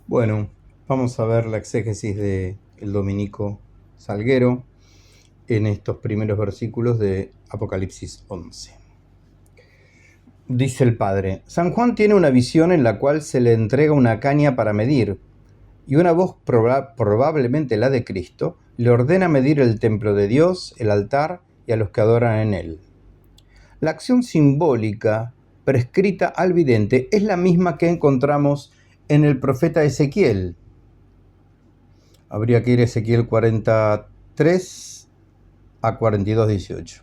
Bueno, vamos a ver la exégesis de el dominico Salguero en estos primeros versículos de Apocalipsis 11. Dice el padre: San Juan tiene una visión en la cual se le entrega una caña para medir, y una voz, probablemente la de Cristo, le ordena medir el templo de Dios, el altar y a los que adoran en él. La acción simbólica prescrita al vidente es la misma que encontramos en el profeta Ezequiel. Habría que ir a Ezequiel 43 a 42:18.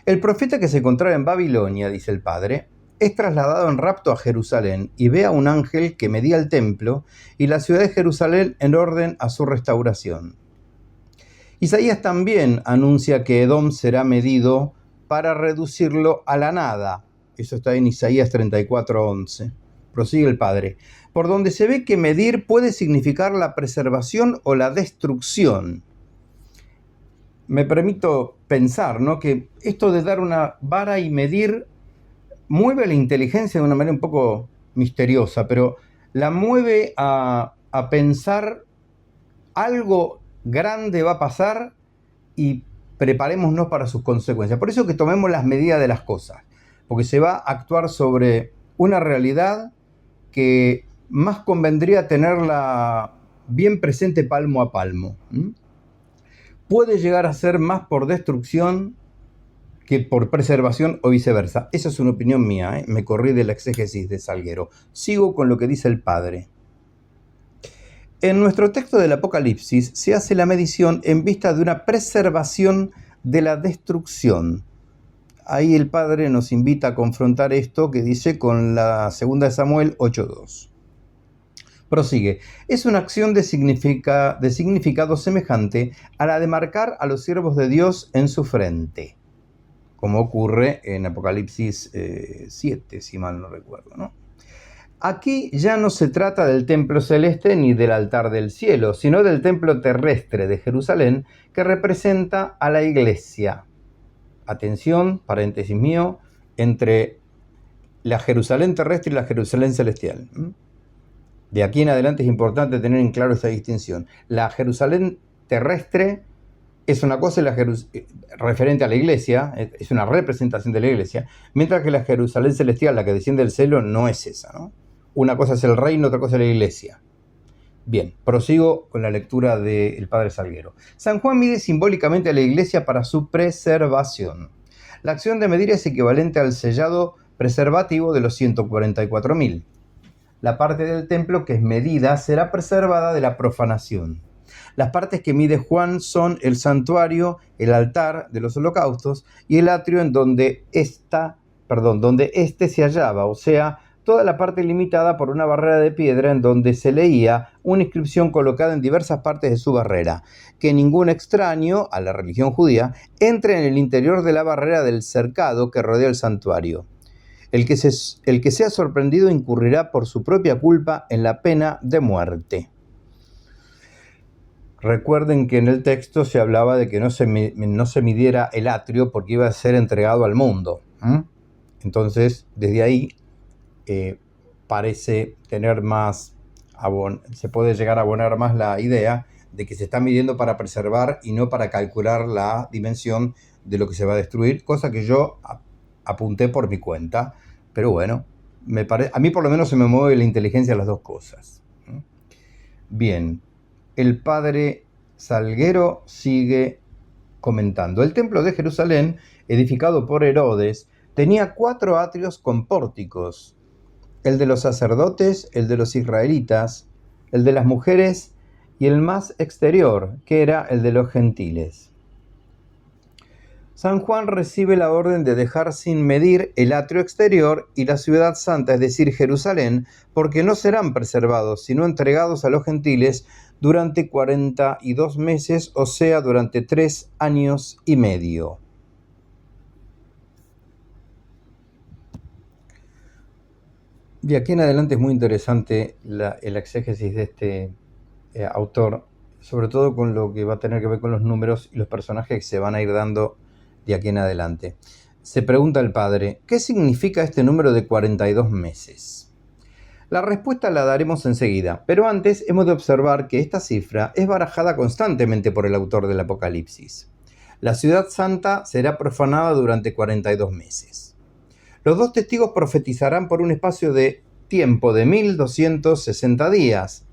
El profeta que se encontraba en Babilonia, dice el padre, es trasladado en rapto a Jerusalén y ve a un ángel que medía el templo y la ciudad de Jerusalén en orden a su restauración. Isaías también anuncia que Edom será medido para reducirlo a la nada. Eso está en Isaías 34:11. Prosigue el padre. Por donde se ve que medir puede significar la preservación o la destrucción. Me permito pensar, ¿no?, que esto de dar una vara y medir mueve la inteligencia de una manera un poco misteriosa, pero la mueve a pensar algo grande va a pasar y preparémonos para sus consecuencias. Por eso que tomemos las medidas de las cosas, porque se va a actuar sobre una realidad que más convendría tenerla bien presente palmo a palmo. Puede llegar a ser más por destrucción que por preservación o viceversa. Esa es una opinión mía, ¿eh? Me corrí de la exégesis de Salguero. Sigo con lo que dice el padre. En nuestro texto del Apocalipsis se hace la medición en vista de una preservación de la destrucción. Ahí el padre nos invita a confrontar esto que dice con la segunda de Samuel 8:2. Prosigue. Es una acción de significado semejante a la de marcar a los siervos de Dios en su frente, como ocurre en Apocalipsis 7, si mal no recuerdo, ¿no? Aquí ya no se trata del templo celeste ni del altar del cielo, sino del templo terrestre de Jerusalén, que representa a la iglesia. Atención, paréntesis mío, entre la Jerusalén terrestre y la Jerusalén celestial. De aquí en adelante es importante tener en claro esa distinción. La Jerusalén terrestre es una cosa referente a la iglesia, es una representación de la iglesia, mientras que la Jerusalén celestial, la que desciende del cielo, no es esa, ¿no? Una cosa es el reino, otra cosa es la iglesia. Bien, prosigo con la lectura del padre Salguero. San Juan mide simbólicamente a la iglesia para su preservación. La acción de medir es equivalente al sellado preservativo de los 144.000. La parte del templo que es medida será preservada de la profanación. Las partes que mide Juan son el santuario, el altar de los holocaustos y el atrio en donde este se hallaba, o sea, toda la parte limitada por una barrera de piedra en donde se leía una inscripción colocada en diversas partes de su barrera: que ningún extraño a la religión judía entre en el interior de la barrera del cercado que rodea el santuario. El que sea sorprendido incurrirá por su propia culpa en la pena de muerte. Recuerden que en el texto se hablaba de que no se midiera el atrio porque iba a ser entregado al mundo. Entonces, desde ahí parece tener más, se puede llegar a abonar más la idea de que se está midiendo para preservar y no para calcular la dimensión de lo que se va a destruir, cosa que yo apunté por mi cuenta, pero bueno, a mí por lo menos se me mueve la inteligencia de las dos cosas. Bien, el padre Salguero sigue comentando. El templo de Jerusalén, edificado por Herodes, tenía 4 atrios con pórticos: el de los sacerdotes, el de los israelitas, el de las mujeres y el más exterior, que era el de los gentiles. San Juan recibe la orden de dejar sin medir el atrio exterior y la ciudad santa, es decir, Jerusalén, porque no serán preservados, sino entregados a los gentiles durante 42 meses, o sea, durante 3 años y medio. De aquí en adelante es muy interesante el exégesis de este autor, sobre todo con lo que va a tener que ver con los números y los personajes que se van a ir dando de aquí en adelante. Se pregunta el padre: ¿qué significa este número de 42 meses? La respuesta la daremos enseguida, pero antes hemos de observar que esta cifra es barajada constantemente por el autor del Apocalipsis. La ciudad santa será profanada durante 42 meses. Los dos testigos profetizarán por un espacio de tiempo de 1260 días,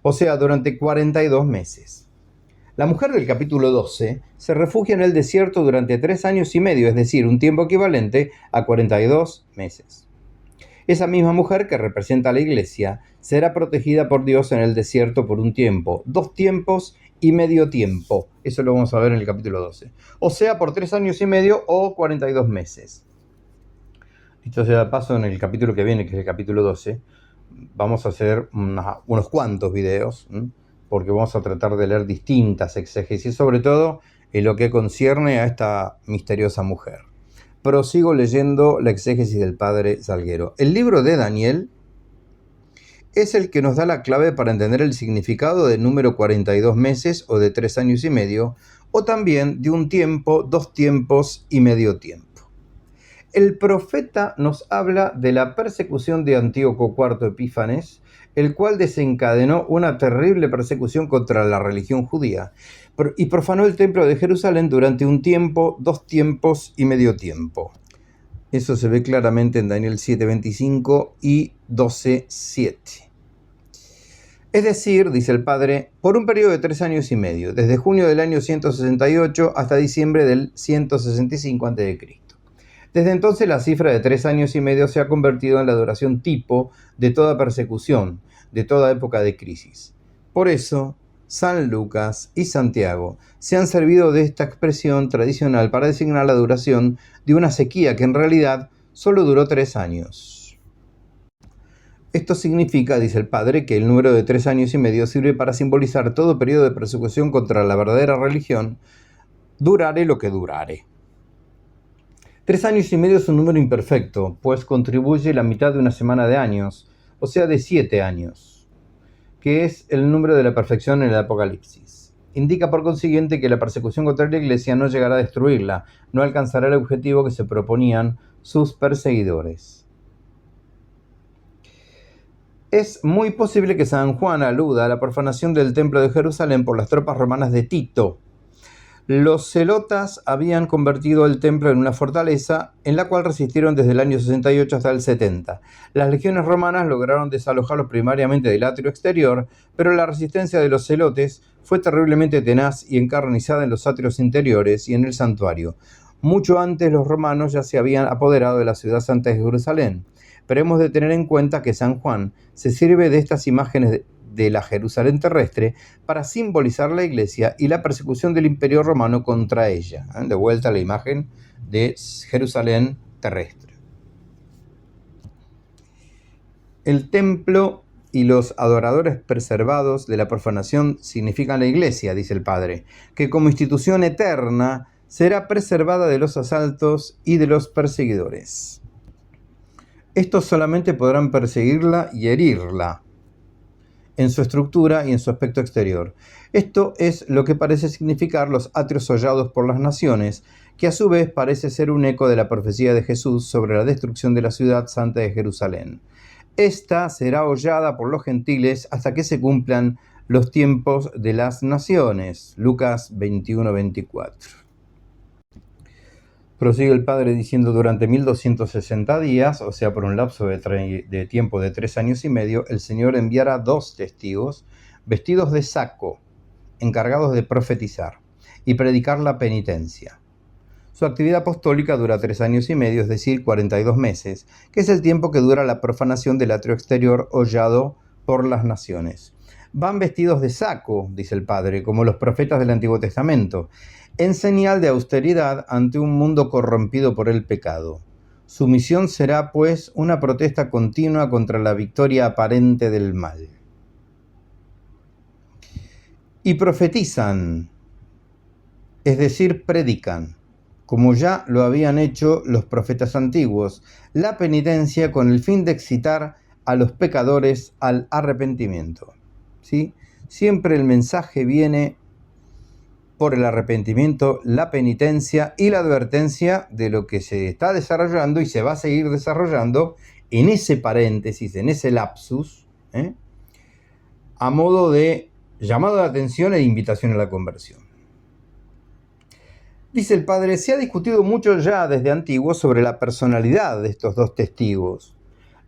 o sea, durante 42 meses. La mujer del capítulo 12 se refugia en el desierto durante 3 años y medio, es decir, un tiempo equivalente a 42 meses. Esa misma mujer que representa a la iglesia será protegida por Dios en el desierto por un tiempo, 2 tiempos y medio tiempo. Eso lo vamos a ver en el capítulo 12. O sea, por 3 años y medio o 42 meses. Dicho sea de paso, en el capítulo que viene, que es el capítulo 12, vamos a hacer unos cuantos videos, porque vamos a tratar de leer distintas exégesis, sobre todo en lo que concierne a esta misteriosa mujer. Prosigo leyendo la exégesis del padre Salguero. El libro de Daniel es el que nos da la clave para entender el significado del número 42 meses o de 3 años y medio, o también de un tiempo, 2 tiempos y medio tiempo. El profeta nos habla de la persecución de Antíoco IV Epífanes, el cual desencadenó una terrible persecución contra la religión judía y profanó el templo de Jerusalén durante un tiempo, 2 tiempos y medio tiempo. Eso se ve claramente en Daniel 7:25 y 12:7. Es decir, dice el padre, por un periodo de 3 años y medio, desde junio del año 168 hasta diciembre del 165 a.C. Desde entonces la cifra de 3 años y medio se ha convertido en la duración tipo de toda persecución, de toda época de crisis. Por eso, San Lucas y Santiago se han servido de esta expresión tradicional para designar la duración de una sequía que en realidad solo duró 3 años. Esto significa, dice el padre, que el número de 3 años y medio sirve para simbolizar todo periodo de persecución contra la verdadera religión, durare lo que durare. 3 años y medio es un número imperfecto, pues contribuye la mitad de una semana de años, o sea, de 7 años, que es el número de la perfección en el Apocalipsis. Indica por consiguiente que la persecución contra la iglesia no llegará a destruirla, no alcanzará el objetivo que se proponían sus perseguidores. Es muy posible que San Juan aluda a la profanación del templo de Jerusalén por las tropas romanas de Tito. Los celotas habían convertido el templo en una fortaleza en la cual resistieron desde el año 68 hasta el 70. Las legiones romanas lograron desalojarlos primariamente del atrio exterior, pero la resistencia de los celotes fue terriblemente tenaz y encarnizada en los atrios interiores y en el santuario. Mucho antes los romanos ya se habían apoderado de la ciudad santa de Jerusalén. Pero hemos de tener en cuenta que San Juan se sirve de estas imágenes de la Jerusalén terrestre para simbolizar la iglesia y la persecución del imperio romano contra ella. De vuelta a la imagen de Jerusalén terrestre. El templo y los adoradores preservados de la profanación significan la iglesia, dice el padre, que como institución eterna será preservada de los asaltos y de los perseguidores. Estos solamente podrán perseguirla y herirla en su estructura y en su aspecto exterior. Esto es lo que parece significar los atrios hollados por las naciones, que a su vez parece ser un eco de la profecía de Jesús sobre la destrucción de la ciudad santa de Jerusalén. Esta será hollada por los gentiles hasta que se cumplan los tiempos de las naciones. Lucas 21:24. Prosigue el padre diciendo, durante 1260 días, o sea, por un lapso de tiempo de 3 años y medio, el Señor enviará 2 testigos vestidos de saco, encargados de profetizar y predicar la penitencia. Su actividad apostólica dura 3 años y medio, es decir, 42 meses, que es el tiempo que dura la profanación del atrio exterior hollado por las naciones. Van vestidos de saco, dice el padre, como los profetas del Antiguo Testamento, en señal de austeridad ante un mundo corrompido por el pecado. Su misión será, pues, una protesta continua contra la victoria aparente del mal. Y profetizan, es decir, predican, como ya lo habían hecho los profetas antiguos, la penitencia con el fin de excitar a los pecadores al arrepentimiento. ¿Sí? Siempre el mensaje viene por el arrepentimiento, la penitencia y la advertencia de lo que se está desarrollando y se va a seguir desarrollando en ese paréntesis, en ese lapsus, a modo de llamado de atención e invitación a la conversión. Dice el padre, se ha discutido mucho ya desde antiguo sobre la personalidad de estos dos testigos.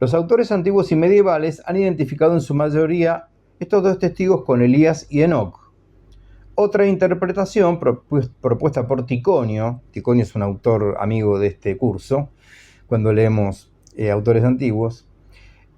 Los autores antiguos y medievales han identificado en su mayoría estos dos testigos con Elías y Enoc. Otra interpretación propuesta por Ticonio es un autor amigo de este curso, cuando leemos autores antiguos,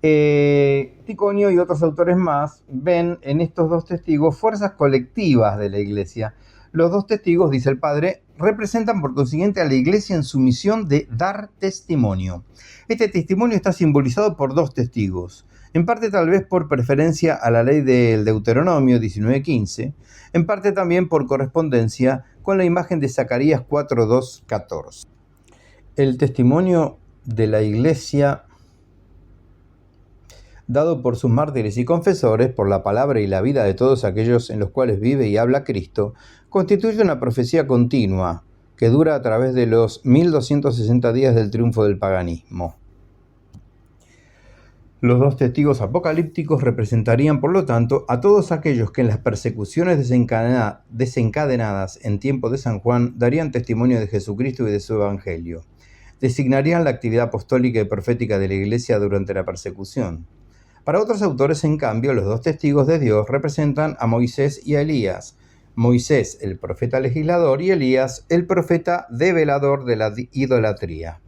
Ticonio y otros autores más ven en estos dos testigos fuerzas colectivas de la Iglesia. Los dos testigos, dice el padre, representan por consiguiente a la Iglesia en su misión de dar testimonio. Este testimonio está simbolizado por dos testigos, en parte tal vez por preferencia a la ley del Deuteronomio 19:15, en parte también por correspondencia con la imagen de Zacarías 4:2-14. El testimonio de la Iglesia dado por sus mártires y confesores, por la palabra y la vida de todos aquellos en los cuales vive y habla Cristo, constituye una profecía continua que dura a través de los 1260 días del triunfo del paganismo. Los dos testigos apocalípticos representarían, por lo tanto, a todos aquellos que en las persecuciones desencadenadas en tiempo de San Juan darían testimonio de Jesucristo y de su Evangelio. Designarían la actividad apostólica y profética de la Iglesia durante la persecución. Para otros autores, en cambio, los dos testigos de Dios representan a Moisés y a Elías. Moisés, el profeta legislador, y Elías, el profeta develador de la idolatría.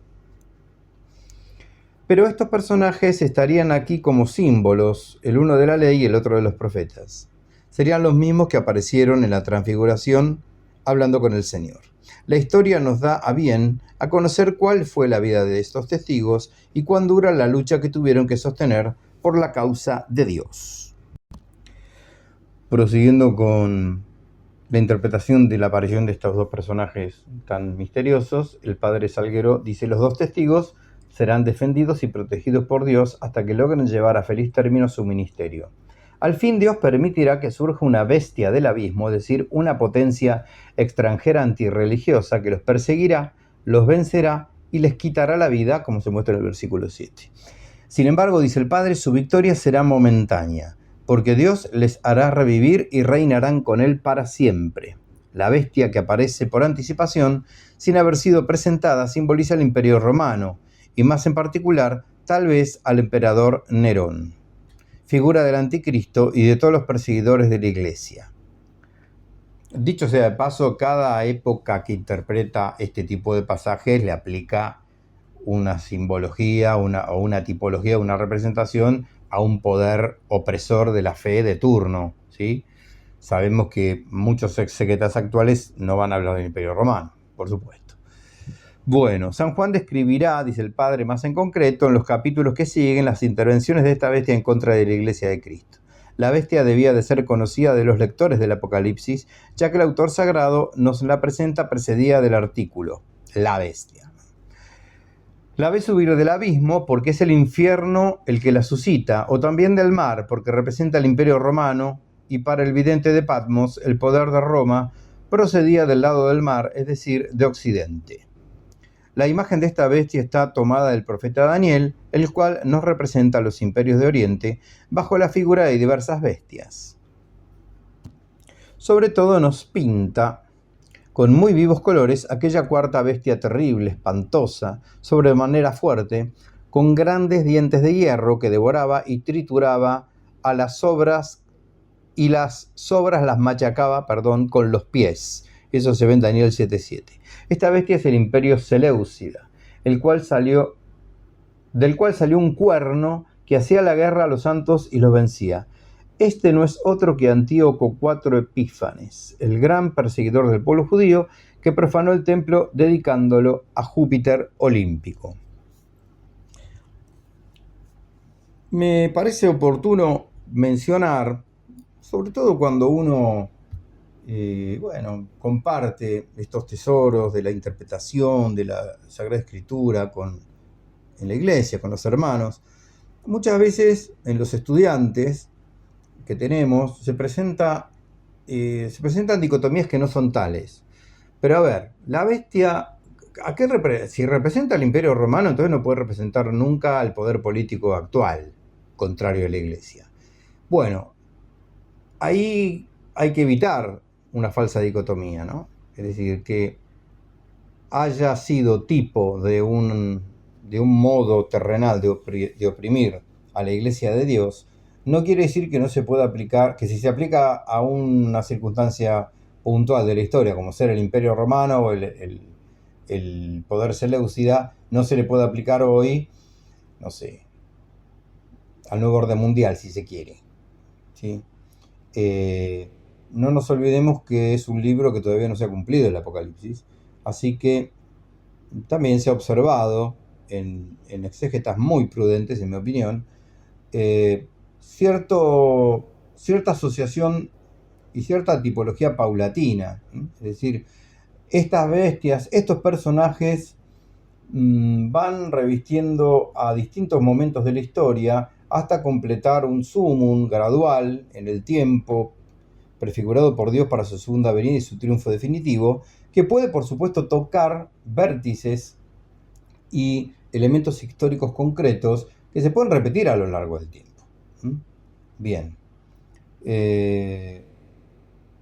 Pero estos personajes estarían aquí como símbolos, el uno de la ley y el otro de los profetas. Serían los mismos que aparecieron en la transfiguración hablando con el Señor. La historia nos da a bien a conocer cuál fue la vida de estos testigos y cuán dura la lucha que tuvieron que sostener por la causa de Dios. Prosiguiendo con la interpretación de la aparición de estos dos personajes tan misteriosos, el padre Salguero dice: los dos testigos serán defendidos y protegidos por Dios hasta que logren llevar a feliz término su ministerio. Al fin Dios permitirá que surja una bestia del abismo, es decir, una potencia extranjera antirreligiosa que los perseguirá, los vencerá y les quitará la vida, como se muestra en el versículo 7. Sin embargo, dice el Padre, su victoria será momentánea, porque Dios les hará revivir y reinarán con él para siempre. La bestia que aparece por anticipación, sin haber sido presentada, simboliza el Imperio Romano, y más en particular, tal vez al emperador Nerón, figura del anticristo y de todos los perseguidores de la Iglesia. Dicho sea de paso, cada época que interpreta este tipo de pasajes le aplica una simbología o una tipología, una representación a un poder opresor de la fe de turno, ¿sí? Sabemos que muchos exegetas actuales no van a hablar del Imperio Romano, por supuesto. Bueno, San Juan describirá, dice el padre más en concreto, en los capítulos que siguen, las intervenciones de esta bestia en contra de la Iglesia de Cristo. La bestia debía de ser conocida de los lectores del Apocalipsis, ya que el autor sagrado nos la presenta precedida del artículo, la bestia. La ve subir del abismo porque es el infierno el que la suscita, o también del mar porque representa el Imperio Romano, y para el vidente de Patmos el poder de Roma procedía del lado del mar, es decir, de Occidente. La imagen de esta bestia está tomada del profeta Daniel, el cual nos representa a los imperios de Oriente bajo la figura de diversas bestias. Sobre todo nos pinta con muy vivos colores aquella cuarta bestia terrible, espantosa, sobremanera fuerte, con grandes dientes de hierro que devoraba y trituraba a las sobras y las sobras las machacaba, con los pies. Eso se ve en Daniel 7:7. Esta bestia es el imperio Seleucida, del cual salió un cuerno que hacía la guerra a los santos y los vencía. Este no es otro que Antíoco IV Epífanes, el gran perseguidor del pueblo judío que profanó el templo dedicándolo a Júpiter olímpico. Me parece oportuno mencionar, sobre todo cuando uno comparte estos tesoros de la interpretación de la Sagrada Escritura en la iglesia, con los hermanos, muchas veces en los estudiantes que tenemos se presentan dicotomías que no son tales. Pero a ver, la bestia Si representa al Imperio Romano, entonces no puede representar nunca al poder político actual, contrario a la Iglesia. Bueno, ahí hay que evitar una falsa dicotomía, ¿no? Es decir, que haya sido tipo de un modo terrenal de oprimir a la Iglesia de Dios, no quiere decir que no se pueda aplicar, que si se aplica a una circunstancia puntual de la historia, como ser el Imperio Romano o el poder seleucida, no se le puede aplicar hoy, no sé, al nuevo orden mundial, si se quiere, ¿sí? No nos olvidemos que es un libro que todavía no se ha cumplido, el Apocalipsis, así que también se ha observado en exégetas muy prudentes, en mi opinión, cierta asociación y cierta tipología paulatina. Es decir, estas bestias, estos personajes van revistiendo a distintos momentos de la historia hasta completar un sumum gradual en el tiempo, prefigurado por Dios para su segunda venida y su triunfo definitivo, que puede, por supuesto, tocar vértices y elementos históricos concretos que se pueden repetir a lo largo del tiempo. Bien.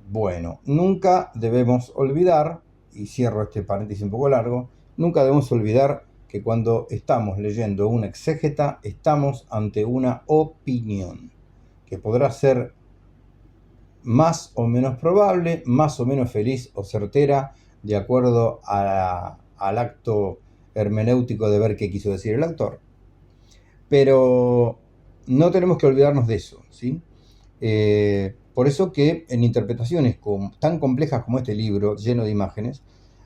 Bueno, nunca debemos olvidar, y cierro este paréntesis un poco largo, nunca debemos olvidar que cuando estamos leyendo una exégeta, estamos ante una opinión, que podrá ser más o menos probable, más o menos feliz o certera, de acuerdo al acto hermenéutico de ver qué quiso decir el autor. Pero no tenemos que olvidarnos de eso, ¿sí? Por eso que en interpretaciones tan complejas como este libro, lleno de imágenes,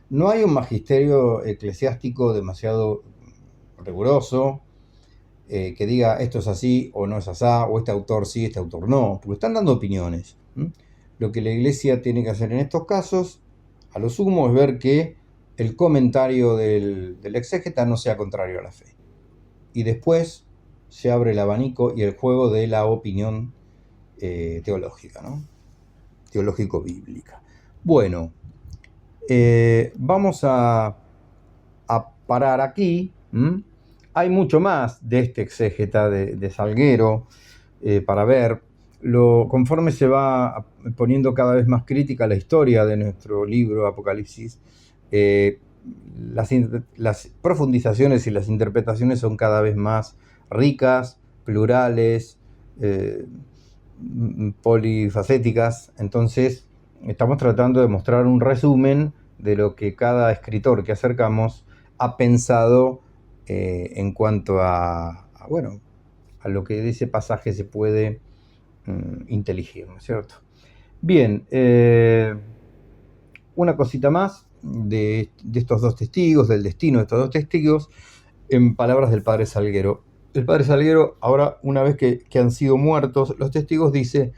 no hay un magisterio eclesiástico demasiado riguroso, que diga esto es así o no es asá, o este autor sí, este autor no, porque están dando opiniones. Lo que la Iglesia tiene que hacer en estos casos, a lo sumo, es ver que el comentario del exégeta no sea contrario a la fe. Y después se abre el abanico y el juego de la opinión teológica, ¿no? Teológico-bíblica. Bueno, vamos a parar aquí. Hay mucho más de este exégeta de Salguero para ver. Conforme se va poniendo cada vez más crítica la historia de nuestro libro Apocalipsis, las profundizaciones y las interpretaciones son cada vez más ricas, plurales, polifacéticas. Entonces estamos tratando de mostrar un resumen de lo que cada escritor que acercamos ha pensado en cuanto a lo que de ese pasaje se puede inteligir, ¿no es cierto? Bien, una cosita más de estos dos testigos, del destino de estos dos testigos, en palabras del padre Salguero. El padre Salguero, ahora, una vez que han sido muertos, los testigos dice: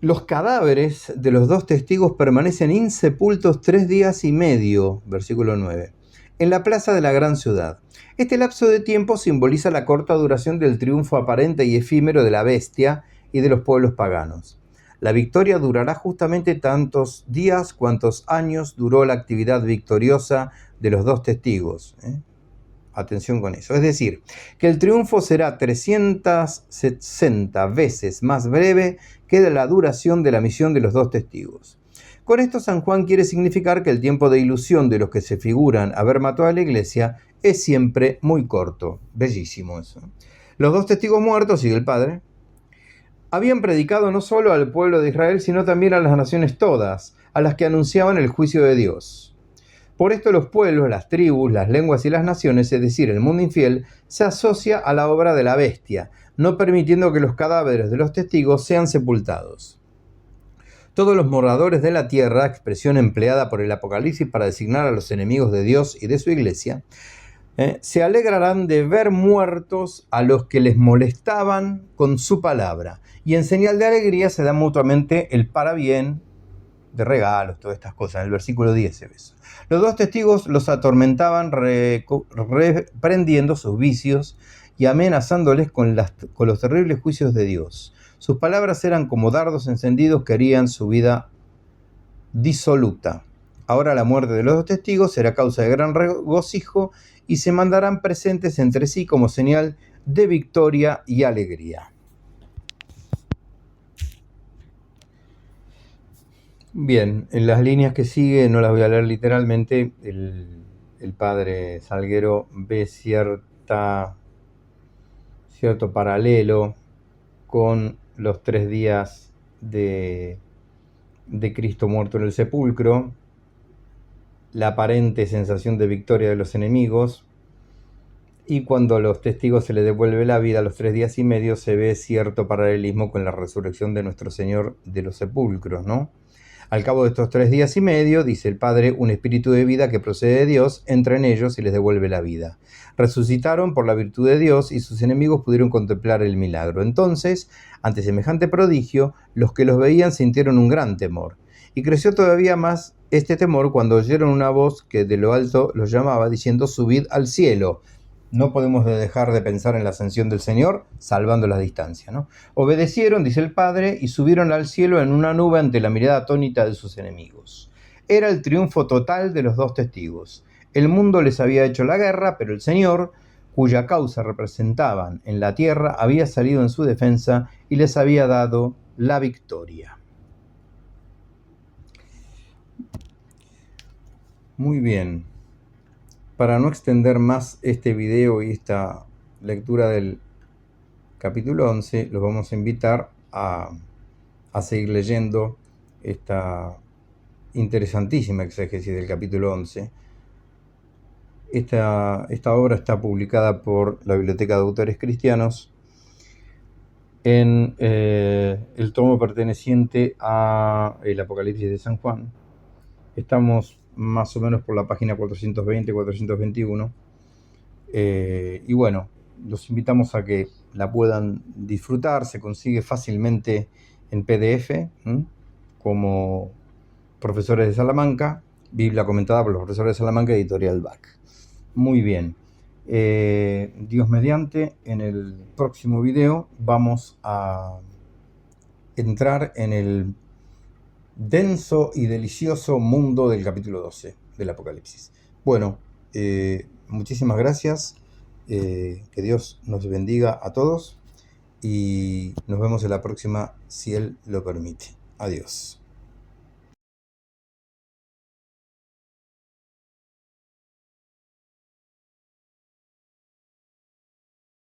los cadáveres de los dos testigos permanecen insepultos 3 días y medio, versículo 9, en la plaza de la gran ciudad. Este lapso de tiempo simboliza la corta duración del triunfo aparente y efímero de la bestia y de los pueblos paganos. La victoria durará justamente tantos días cuantos años duró la actividad victoriosa de los dos testigos. Atención con eso. Es decir, que el triunfo será 360 veces más breve que la duración de la misión de los dos testigos. Con esto San Juan quiere significar que el tiempo de ilusión de los que se figuran haber matado a la iglesia es siempre muy corto. Bellísimo eso. Los dos testigos muertos, sigue el padre, habían predicado no solo al pueblo de Israel, sino también a las naciones todas, a las que anunciaban el juicio de Dios. Por esto los pueblos, las tribus, las lenguas y las naciones, es decir, el mundo infiel, se asocia a la obra de la bestia, no permitiendo que los cadáveres de los testigos sean sepultados. Todos los moradores de la tierra, expresión empleada por el Apocalipsis para designar a los enemigos de Dios y de su iglesia, se alegrarán de ver muertos a los que les molestaban con su palabra, y en señal de alegría se dan mutuamente el parabién de regalos, todas estas cosas. En el versículo 10 se ve eso. Los dos testigos los atormentaban reprendiendo sus vicios y amenazándoles con los terribles juicios de Dios. Sus palabras eran como dardos encendidos que harían su vida disoluta. Ahora la muerte de los dos testigos será causa de gran regocijo y se mandarán presentes entre sí como señal de victoria y alegría. Bien, en las líneas que sigue, no las voy a leer literalmente, el padre Salguero ve cierto paralelo con los 3 días de Cristo muerto en el sepulcro, la aparente sensación de victoria de los enemigos, y cuando a los testigos se les devuelve la vida a los 3 días y medio, se ve cierto paralelismo con la resurrección de nuestro Señor de los sepulcros, ¿no? Al cabo de estos 3 días y medio, dice el Padre, un espíritu de vida que procede de Dios entra en ellos y les devuelve la vida. Resucitaron por la virtud de Dios y sus enemigos pudieron contemplar el milagro. Entonces, ante semejante prodigio, los que los veían sintieron un gran temor. Y creció todavía más este temor cuando oyeron una voz que de lo alto los llamaba, diciendo: subid al cielo. No podemos dejar de pensar en la ascensión del Señor, salvando las distancias, ¿no? Obedecieron, dice el Padre, y subieron al cielo en una nube ante la mirada atónita de sus enemigos. Era el triunfo total de los dos testigos. El mundo les había hecho la guerra, pero el Señor, cuya causa representaban en la tierra, había salido en su defensa y les había dado la victoria. Muy bien. Para no extender más este video y esta lectura del capítulo 11, los vamos a invitar a seguir leyendo esta interesantísima exégesis del capítulo 11. Esta obra está publicada por la Biblioteca de Autores Cristianos en el tomo perteneciente a el Apocalipsis de San Juan. Estamos más o menos por la página 420-421. Y bueno, los invitamos a que la puedan disfrutar. Se consigue fácilmente en PDF, como Profesores de Salamanca, Biblia comentada por los Profesores de Salamanca, editorial BAC. Muy bien. Dios mediante, en el próximo video vamos a entrar en el denso y delicioso mundo del capítulo 12 del Apocalipsis. Bueno, muchísimas gracias. Que Dios nos bendiga a todos y nos vemos en la próxima, si Él lo permite. Adiós.